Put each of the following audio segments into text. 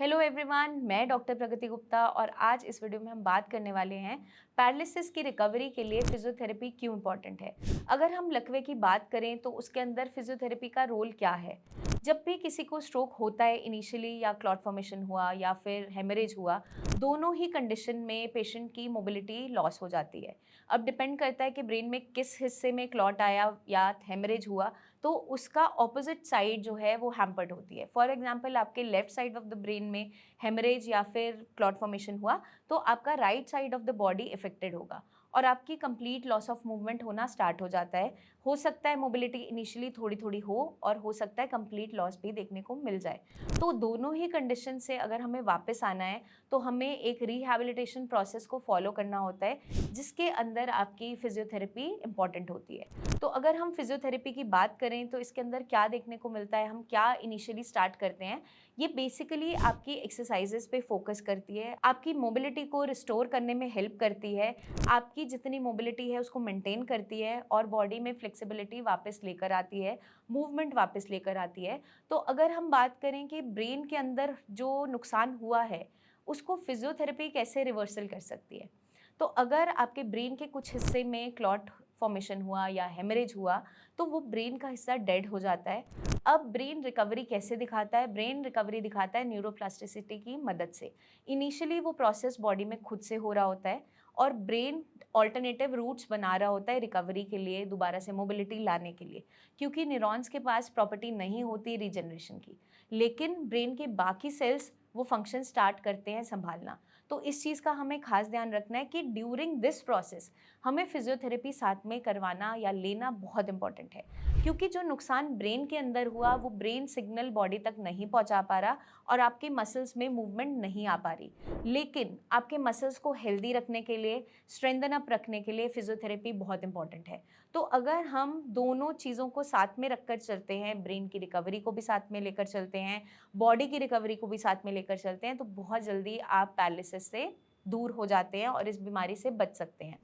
Hello everyone, मैं doctor प्रगति गुप्ता और आज इस वीडियो में हम बात करने वाले हैं पैरालिसिस की रिकवरी के लिए फिजियोथेरेपी क्यों इम्पॉर्टेंट है। अगर हम लकवे की बात करें तो उसके अंदर फिजियोथेरेपी का रोल क्या है। जब भी किसी को स्ट्रोक होता है इनिशियली या क्लॉट फॉर्मेशन हुआ या फिर हेमरेज हुआ, दोनों ही कंडीशन में पेशेंट की मोबिलिटी लॉस हो जाती है। अब डिपेंड करता है कि ब्रेन में किस हिस्से में क्लॉट आया या हेमरेज हुआ, तो उसका ऑपोजिट साइड जो है वो हैम्पर्ड होती है। फॉर एग्जांपल, आपके left side of the brain में हेमरेज या फिर क्लॉट फॉर्मेशन हुआ तो आपका right side of the body affected होगा और आपकी कंप्लीट लॉस ऑफ मूवमेंट होना स्टार्ट हो जाता है। हो सकता है मोबिलिटी इनिशियली थोड़ी थोड़ी हो और हो सकता है कंप्लीट लॉस भी देखने को मिल जाए। तो दोनों ही कंडीशन से अगर हमें वापस आना है तो हमें एक रिहैबिलिटेशन प्रोसेस को फॉलो करना होता है, जिसके अंदर आपकी फिजियोथेरेपी इंपॉर्टेंट होती है। तो अगर हम फिजियोथेरेपी की बात करें तो इसके अंदर क्या देखने को मिलता है, हम क्या इनिशियली स्टार्ट करते हैं। ये बेसिकली आपकी एक्सरसाइजेस पे फोकस करती है, आपकी मोबिलिटी को रिस्टोर करने में हेल्प करती है, आपकी जितनी मोबिलिटी है उसको मेंटेन करती है और बॉडी में फ्लेक्सिबिलिटी वापस लेकर आती है, मूवमेंट वापस लेकर आती है। तो अगर हम बात करें कि ब्रेन के अंदर जो नुकसान हुआ है उसको फिजियोथेरेपी कैसे रिवर्सल कर सकती है। तो अगर आपके ब्रेन के कुछ हिस्से में क्लॉट फॉर्मेशन हुआ या हेमरेज हुआ तो वो ब्रेन का हिस्सा डेड हो जाता है। अब ब्रेन रिकवरी कैसे दिखाता है? ब्रेन रिकवरी दिखाता है न्यूरोप्लास्टिसिटी की मदद से। इनिशियली वो प्रोसेस बॉडी में खुद से हो रहा होता है और ब्रेन ऑल्टरनेटिव रूट्स बना रहा होता है रिकवरी के लिए, दोबारा से मोबिलिटी लाने के लिए, क्योंकि न्यूरॉन्स के पास प्रॉपर्टी नहीं होती रीजनरेशन की, लेकिन ब्रेन के बाकी सेल्स वो फंक्शन स्टार्ट करते हैं संभालना। तो इस चीज़ का हमें खास ध्यान रखना है कि ड्यूरिंग दिस प्रोसेस हमें फिजियोथेरेपी साथ में करवाना या लेना बहुत इंपॉर्टेंट है, क्योंकि जो नुकसान ब्रेन के अंदर हुआ वो ब्रेन सिग्नल बॉडी तक नहीं पहुंचा पा रहा और आपके मसल्स में मूवमेंट नहीं आ पा रही। लेकिन आपके मसल्स को हेल्दी रखने के लिए, स्ट्रेंथन अप रखने के लिए फिजियोथेरेपी बहुत इंपॉर्टेंट है। तो अगर हम दोनों चीज़ों को साथ में रखकर चलते हैं, ब्रेन की रिकवरी को भी साथ में लेकर चलते हैं, बॉडी की रिकवरी को भी साथ में लेकर चलते हैं, तो बहुत जल्दी आप पैरालिसिस से दूर हो जाते हैं और इस बीमारी से बच सकते हैं।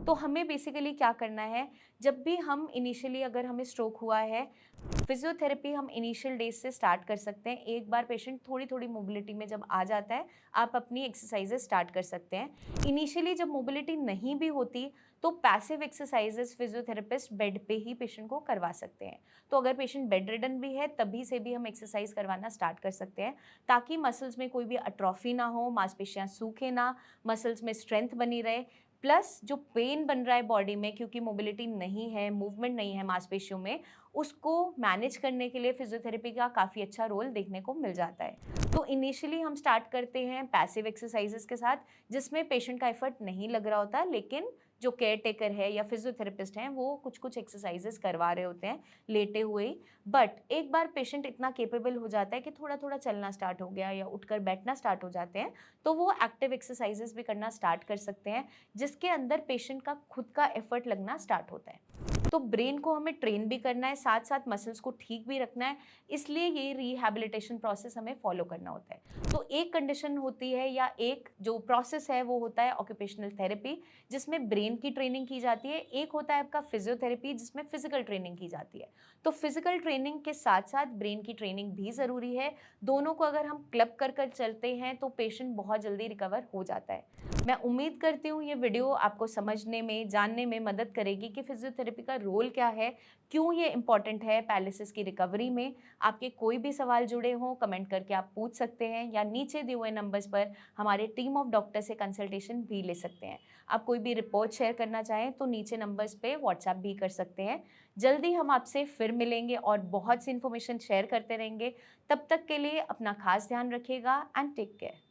तो हमें बेसिकली क्या करना है, जब भी हम इनिशियली अगर हमें स्ट्रोक हुआ है, फिजियोथेरेपी हम इनिशियल डेज से स्टार्ट कर सकते हैं। एक बार पेशेंट थोड़ी थोड़ी मोबिलिटी में जब आ जाता है, आप अपनी एक्सरसाइजेस स्टार्ट कर सकते हैं। इनिशियली जब मोबिलिटी नहीं भी होती तो पैसिव एक्सरसाइजेस फिजियोथेरेपिस्ट बेड पे ही पेशेंट को करवा सकते हैं। तो अगर पेशेंट बेड रिडन भी है तभी से भी हम एक्सरसाइज करवाना स्टार्ट कर सकते हैं, ताकि मसल्स में कोई भी अट्रॉफी ना हो, मांसपेशियां सूखे ना, मसल्स में स्ट्रेंथ बनी रहे। प्लस जो पेन बन रहा है बॉडी में, क्योंकि मोबिलिटी नहीं है, मूवमेंट नहीं है मांसपेशियों में, उसको मैनेज करने के लिए फिजियोथेरेपी का काफ़ी अच्छा रोल देखने को मिल जाता है। तो इनिशियली हम स्टार्ट करते हैं पैसिव एक्सरसाइजेस के साथ, जिसमें पेशेंट का एफर्ट नहीं लग रहा होता, लेकिन जो केयर टेकर है या फिजियोथेरेपिस्ट हैं वो कुछ कुछ एक्सरसाइजेस करवा रहे होते हैं लेटे हुए ही। बट एक बार पेशेंट इतना केपेबल हो जाता है कि थोड़ा थोड़ा चलना स्टार्ट हो गया या उठकर बैठना स्टार्ट हो जाते हैं, तो वो एक्टिव एक्सरसाइजेस भी करना स्टार्ट कर सकते हैं, जिसके अंदर पेशेंट का खुद का एफर्ट लगना स्टार्ट होता है। तो ब्रेन को हमें ट्रेन भी करना है, साथ साथ मसल्स को ठीक भी रखना है, इसलिए ये रिहैबिलिटेशन प्रोसेस हमें फॉलो करना होता है। तो एक कंडीशन होती है या एक जो प्रोसेस है वो होता है ऑक्यूपेशनल थेरेपी, जिसमें ब्रेन की ट्रेनिंग की जाती है। एक होता है आपका फिजियोथेरेपी, जिसमें फिजिकल ट्रेनिंग की जाती है। तो फिजिकल ट्रेनिंग के साथ साथ ब्रेन की ट्रेनिंग भी ज़रूरी है। दोनों को अगर हम क्लब कर कर चलते हैं तो पेशेंट बहुत जल्दी रिकवर हो जाता है। मैं उम्मीद करती हूँ ये वीडियो आपको समझने में, जानने में मदद करेगी कि फिजियोथेरेपी का रोल क्या है, क्यों ये इंपॉर्टेंट है पैरालिसिस की रिकवरी में। आपके कोई भी सवाल जुड़े हों, कमेंट करके आप पूछ सकते हैं या नीचे दिए हुए नंबर्स पर हमारे टीम ऑफ डॉक्टर से कंसल्टेशन भी ले सकते हैं। आप कोई भी रिपोर्ट शेयर करना चाहें तो नीचे नंबर्स पे व्हाट्सएप भी कर सकते हैं। जल्दी हम आपसे फिर मिलेंगे और बहुत सी इन्फॉर्मेशन शेयर करते रहेंगे। तब तक के लिए अपना खास ध्यान रखिएगा एंड टेक केयर।